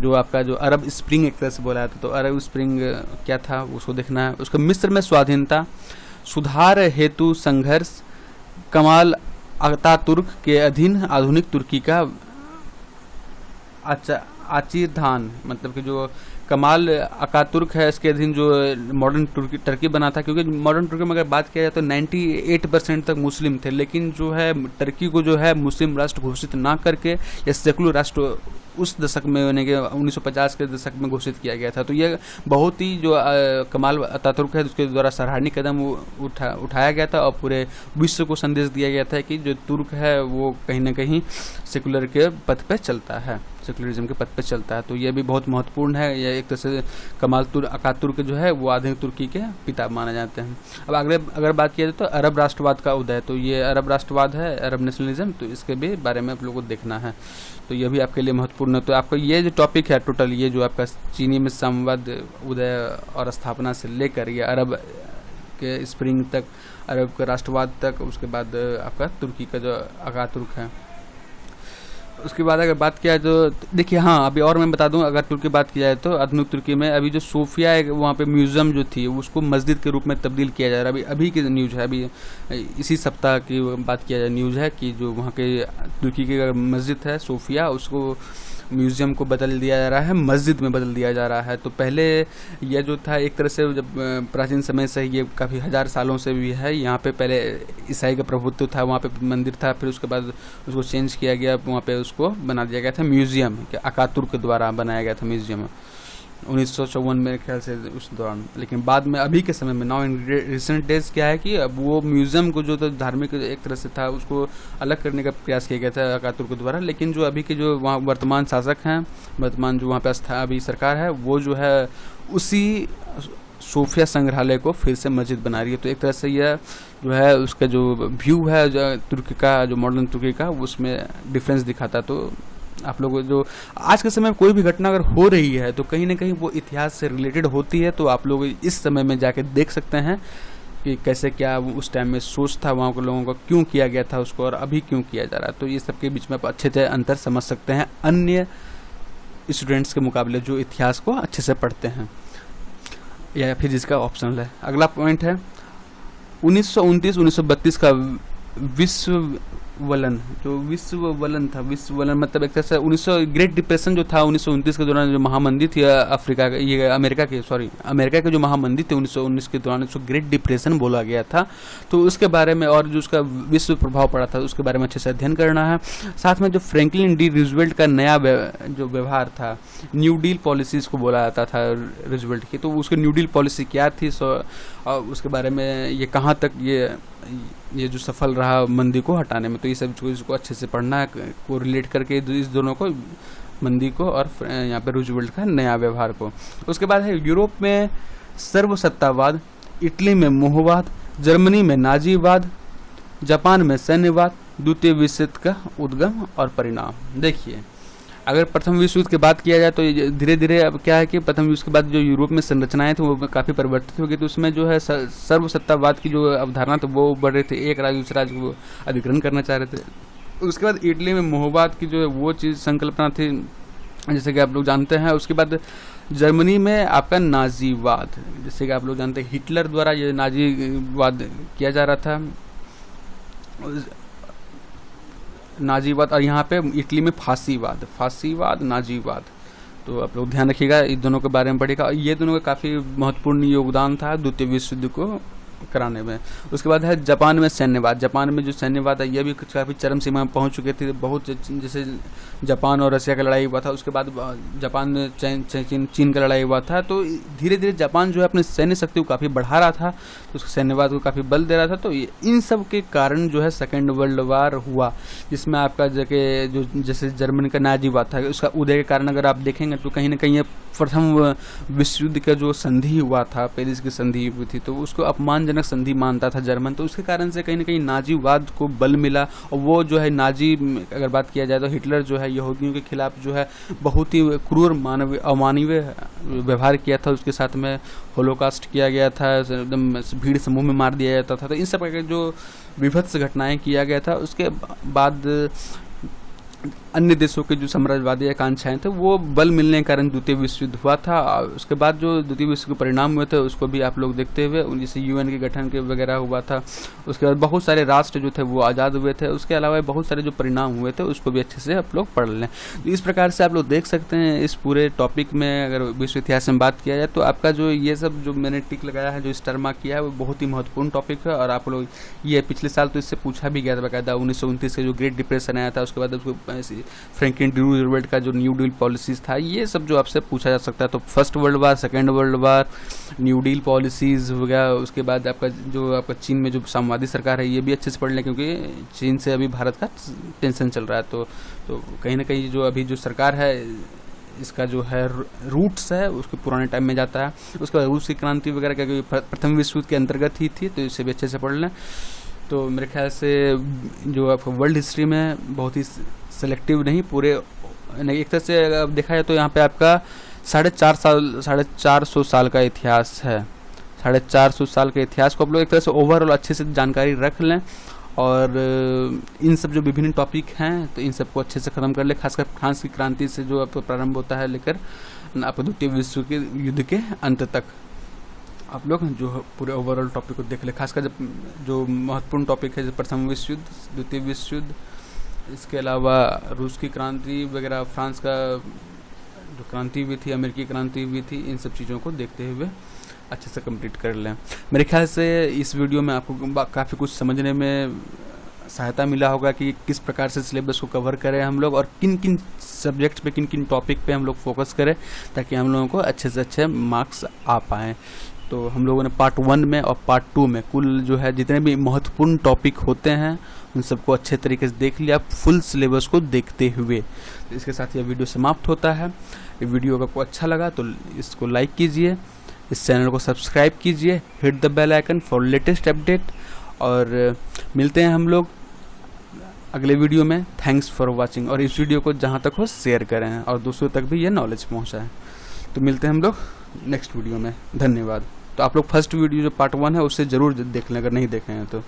A: जो आपका जो अरब स्प्रिंग एक तरह से बोला जाता, तो अरब स्प्रिंग क्या था उसको देखना है। उसका मिस्र में स्वाधीनता, सुधार हेतु संघर्ष, कमाल अतातुर्क के अधीन आधुनिक तुर्की का आचिरधान, मतलब कि जो कमाल अकातुर्क है इसके अधीन जो मॉडर्न टर्की बना था, क्योंकि मॉडर्न टर्की में अगर बात किया जाए तो 98% तक मुस्लिम थे, लेकिन जो है टर्की को जो है मुस्लिम राष्ट्र घोषित ना करके या सेकुलर राष्ट्र उस दशक में यानी कि 1950 के दशक में घोषित किया गया था। तो ये बहुत ही जो कमाल अतातुर्क है उसके द्वारा सराहनीय कदम उठाया गया था और पूरे विश्व को संदेश दिया गया था कि जो तुर्क है वो कहीं ना कहीं सेकुलर के पथ पे चलता है, सेकुलरिज्म के पथ पे चलता है। तो ये भी बहुत महत्वपूर्ण है। ये एक तरह से कमाल अकातुर्क जो है वो आधुनिक तुर्की के पिता माने जाते हैं। अब अगर बात किया जाए तो अरब राष्ट्रवाद का उदय, तो ये अरब राष्ट्रवाद है, अरब नेशनलिज्म, तो इसके भी बारे में आप लोगों को देखना है। तो ये भी आपके लिए महत्वपूर्ण है। तो आपका ये जो टॉपिक है टोटल, ये जो आपका चीनी में साम्यवाद उदय और स्थापना से लेकर ये अरब के स्प्रिंग तक, अरब के राष्ट्रवाद तक, उसके बाद आपका तुर्की का जो अकातुर्क है, उसके बाद अगर बात किया तो देखिए हाँ अभी और मैं बता दूं, अगर तुर्की बात की जाए तो आधुनिक तुर्की में अभी जो सोफिया है वहाँ पे म्यूजियम जो थी उसको मस्जिद के रूप में तब्दील किया जा रहा है। अभी की न्यूज़ है, अभी इसी सप्ताह की बात किया जाए न्यूज़ है कि जो वहाँ के तुर्की की मस्जिद है सोफिया, उसको म्यूज़ियम को बदल दिया जा रहा है, मस्जिद में बदल दिया जा रहा है। तो पहले यह जो था एक तरह से जब प्राचीन समय से ये काफ़ी हजार सालों से भी है, यहाँ पे पहले ईसाई का प्रभुत्व था, वहाँ पे मंदिर था, फिर उसके बाद उसको चेंज किया गया, वहाँ पे उसको बना दिया गया था म्यूज़ियम, अकातुर्क के द्वारा बनाया गया था म्यूज़ियम 1954 मेरे ख्याल से उस दौरान। लेकिन बाद में अभी के समय में नाउ इन रिसेंट डेज क्या है कि अब वो म्यूज़ियम को जो तो धार्मिक एक तरह से था उसको अलग करने का प्रयास किया गया था अकातुर्क के द्वारा। लेकिन जो अभी के जो वहाँ वर्तमान शासक हैं, वर्तमान जो वहाँ पे अभी सरकार है, वो जो है उसी सोफिया संग्रहालय को फिर से मस्जिद बना रही है। तो एक तरह से यह जो है उसका जो व्यू है जो तुर्की का, जो मॉडर्न तुर्की का, उसमें डिफरेंस दिखाता। तो आप लोग जो आज के समय में कोई भी घटना अगर हो रही है तो कहीं ना कहीं वो इतिहास से रिलेटेड होती है, तो आप लोग इस समय में जाके देख सकते हैं कि कैसे क्या उस टाइम में सोच था वहाँ के लोगों का, क्यों किया गया था उसको और अभी क्यों किया जा रहा है। तो ये सब के बीच में आप अच्छे से अंतर समझ सकते हैं अन्य स्टूडेंट्स के मुकाबले जो इतिहास को अच्छे से पढ़ते हैं, या फिर जिसका ऑप्शनल है। अगला पॉइंट है 1929-1932 का विश्व वलन, जो विश्व वलन था, विश्व वलन मतलब एक तरह से 1900 ग्रेट डिप्रेशन जो था 1929 के दौरान, जो महामंदी थी अफ्रीका ये अमेरिका के जो महामंदी थी 1919 के दौरान, उसको ग्रेट डिप्रेशन बोला गया था। तो उसके बारे में और जो उसका विश्व प्रभाव पड़ा था उसके बारे में अच्छे से अध्ययन करना है। साथ में जो फ्रैंकलिन डी रूजवेल्ट का नया जो व्यवहार था, न्यू डील पॉलिसीज़ को बोला जाता था रूजवेल्ट की, तो उसकी न्यू डील पॉलिसी क्या थी, और उसके बारे में ये कहाँ तक ये जो सफल रहा मंदी को हटाने में। तो ये सब चीज़ को अच्छे से पढ़ना है, को रिलेट करके इस दोनों को, मंदी को और यहाँ पे रूजवेल्ट का नया व्यवहार को। उसके बाद है यूरोप में सर्वसत्तावाद, इटली में मोहवाद, जर्मनी में नाजीवाद, जापान में सैन्यवाद, द्वितीय विश्व युद्ध का उद्गम और परिणाम। देखिए, अगर प्रथम विश्व युद्ध की बात किया जाए तो धीरे धीरे अब क्या है कि प्रथम विश्व के बाद जो यूरोप में संरचनाएं थी वो काफ़ी परिवर्तित हो गई। तो उसमें जो है सर्वसत्तावाद की जो अवधारणा थी वो बढ़ रही थी, एक राज्य दूसरे राज्य को अधिग्रहण करना चाह रहे थे। उसके बाद इटली में मोहवाद की जो है वो चीज़ संकल्पना थी, जैसे कि आप लोग जानते हैं। उसके बाद जर्मनी में आपका नाजीवाद, जैसे कि आप लोग जानते हैं हिटलर द्वारा ये नाजीवाद किया जा रहा था, नाजीवाद। और यहाँ पे इटली में फांसीवाद, नाजीवाद। तो आप लोग ध्यान रखिएगा, इन दोनों के बारे में पढ़िएगा। ये दोनों का काफ़ी महत्वपूर्ण योगदान था द्वितीय विश्व युद्ध को कराने में। उसके बाद है जापान में सैन्यवाद। जापान में जो सैन्यवाद है ये भी काफ़ी चरम सीमा में पहुंच चुके थे। बहुत जैसे जापान और रसिया का लड़ाई हुआ था, उसके बाद जापान में चीन का लड़ाई हुआ था। तो धीरे धीरे जापान जो है अपनी सैन्य शक्ति को काफ़ी बढ़ा रहा था, तो उसके सैन्यवाद को काफ़ी बल दे रहा था। तो इन सब के कारण जो है सेकेंड वर्ल्ड वार हुआ, जिसमें आपका जो जैसे जर्मनी का नाजीवाद था, उसका उदय के कारण अगर आप देखेंगे तो कहीं ना कहीं ये प्रथम विश्व युद्ध का जो संधि हुआ था, पेरिस की संधि हुई थी, तो उसको अपमानजनक संधि मानता था जर्मन। तो उसके कारण से कहीं ना कहीं नाजीवाद को बल मिला। और वो जो है नाजी, अगर बात किया जाए तो हिटलर जो है यहूदियों के खिलाफ जो है बहुत ही क्रूर अमानवीय व्यवहार किया था। उसके साथ में होलोकास्ट किया गया था, एकदम भीड़ समूह में मार दिया जाता था। तो इन सब के जो विभत्स घटनाएं किया गया था, उसके बाद अन्य देशों के जो साम्राज्यवादी आकांक्षाएं थे वो बल मिलने के कारण द्वितीय विश्व युद्ध हुआ था। उसके बाद जो द्वितीय विश्व के परिणाम हुए थे उसको भी आप लोग देखते हुए, जैसे यूएन के गठन के वगैरह हुआ था। उसके बाद बहुत सारे राष्ट्र जो थे वो आज़ाद हुए थे। उसके अलावा बहुत सारे जो परिणाम हुए थे उसको भी अच्छे से आप लोग पढ़ लें। तो इस प्रकार से आप लोग देख सकते हैं इस पूरे टॉपिक में, अगर विश्व इतिहास में बात किया जाए तो आपका जो ये सब जो मैंने टिक लगाया है, जो स्टार मार्क किया है, वो बहुत ही महत्वपूर्ण टॉपिक है। और आप लोग ये पिछले साल तो इससे पूछा भी गया था बाकायदा, 1929 का जो ग्रेट डिप्रेशन आया था, उसके बाद उसको फ्रैंकलिन डी रूजवेल्ट का जो न्यू डील पॉलिसीज था, ये सब जो आपसे पूछा जा सकता है। तो first world war, second world war, new deal policies हो गया। उसके बाद आपका चीन में जो साम्यवादी सरकार है ये भी अच्छे से पढ़ लें, क्योंकि चीन से अभी भारत का टेंशन चल रहा है। तो कहीं ना कहीं जो अभी जो सरकार है इसका जो है रूट्स है उसके पुराने टाइम में जाता है। उसके बाद रूस की क्रांति वगैरह क्योंकि प्रथम विश्व युद्ध के अंतर्गत ही थी, तो इसे भी अच्छे से पढ़ लें। तो मेरे ख्याल से जो आपका वर्ल्ड हिस्ट्री में बहुत ही सेलेक्टिव नहीं, पूरे एक तरह से अगर देखा जाए तो यहाँ पे आपका 450 साल का इतिहास है। 450 साल के इतिहास को आप लोग एक तरह से ओवरऑल अच्छे से जानकारी रख लें, और इन सब जो विभिन्न टॉपिक हैं तो इन सबको अच्छे से ख़त्म कर ले। खासकर फ्रांस की क्रांति से जो आपको प्रारंभ होता है लेकर आपको द्वितीय विश्व के युद्ध के अंत तक आप लोग जो पूरे ओवरऑल टॉपिक को देख ले। खासकर जो महत्वपूर्ण टॉपिक है, जो प्रथम विश्व युद्ध, द्वितीय विश्व युद्ध, इसके अलावा रूस की क्रांति वगैरह, फ्रांस का जो क्रांति हुई थी, अमेरिकी क्रांति हुई थी, इन सब चीज़ों को देखते हुए अच्छे से कंप्लीट कर लें। मेरे ख्याल से इस वीडियो में आपको काफ़ी कुछ समझने में सहायता मिला होगा कि किस प्रकार से सिलेबस को कवर करें हम लोग, और किन किन सब्जेक्ट पे, किन किन टॉपिक पे हम लोग फोकस करें, ताकि हम लोगों को अच्छे से अच्छे मार्क्स आ पाएँ। तो हम लोगों ने पार्ट 1 में और पार्ट 2 में कुल जो है जितने भी महत्वपूर्ण टॉपिक होते हैं उन सबको अच्छे तरीके से देख लिया, फुल सिलेबस को देखते हुए। तो इसके साथ यह वीडियो समाप्त होता है। ये वीडियो अगर आपको अच्छा लगा तो इसको लाइक कीजिए, इस चैनल को सब्सक्राइब कीजिए, hit the bell icon for latest update, और मिलते हैं हम लोग अगले वीडियो में। थैंक्स फॉर वॉचिंग, और इस वीडियो को जहाँ तक हो शेयर करें और दूसरों तक भी ये नॉलेज पहुँचाएँ। तो मिलते हैं हम लोग नेक्स्ट वीडियो में। धन्यवाद। तो आप लोग फर्स्ट वीडियो जो पार्ट 1 है उससे ज़रूर देख लें अगर नहीं देखे हैं तो।